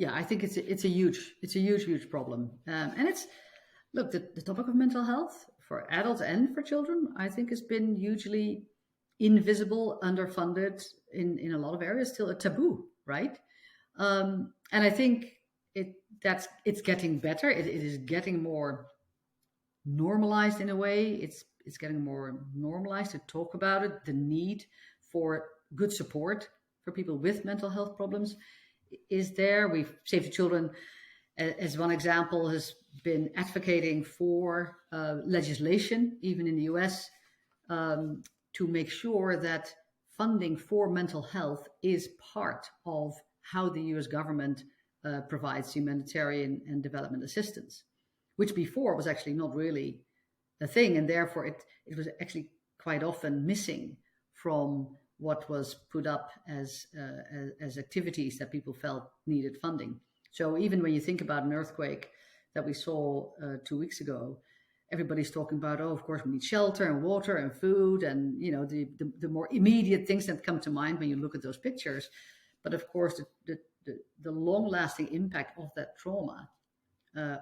Yeah, I think it's a huge problem, and it's look the topic of mental health for adults and for children. I think has been hugely invisible, underfunded in a lot of areas, still a taboo, right? And I think it's getting better. It is getting more normalized in a way. It's getting more normalized to talk about it. The need for good support for people with mental health problems is there. We've Save the Children, as one example, has been advocating for legislation, even in the US, to make sure that funding for mental health is part of how the US government provides humanitarian and development assistance, which before was actually not really a thing, and therefore it was actually quite often missing from what was put up as activities that people felt needed funding. So even when you think about an earthquake that we saw 2 weeks ago, everybody's talking about, oh, of course we need shelter and water and food, and the more immediate things that come to mind when you look at those pictures. But of course, the long-lasting impact of that trauma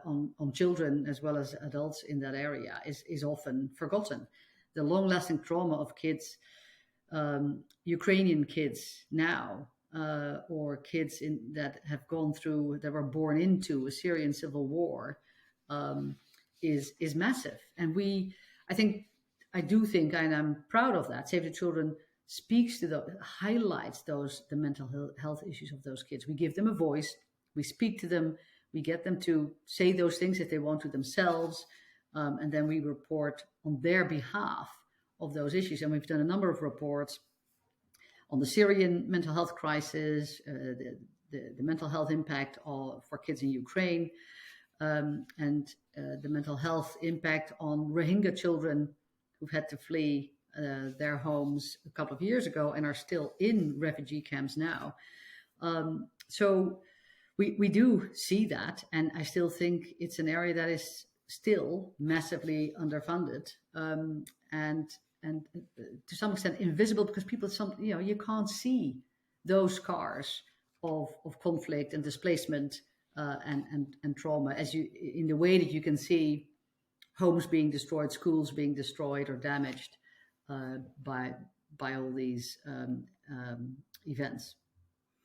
on children as well as adults in that area is often forgotten. The long-lasting trauma of kids, Ukrainian kids now, or kids that have gone through, that were born into a Syrian civil war, is massive. And I do think, and I'm proud of that, Save the Children speaks to highlights the mental health issues of those kids. We give them a voice, we speak to them, we get them to say those things if they want to themselves, and then we report on their behalf of those issues. And we've done a number of reports on the Syrian mental health crisis, the mental health impact for kids in Ukraine, and the mental health impact on Rohingya children who've had to flee their homes a couple of years ago and are still in refugee camps now. So we do see that, and I still think it's an area that is still massively underfunded, and to some extent invisible, because people, you can't see those scars of conflict and displacement and trauma in the way that you can see homes being destroyed, schools being destroyed or damaged by all these events.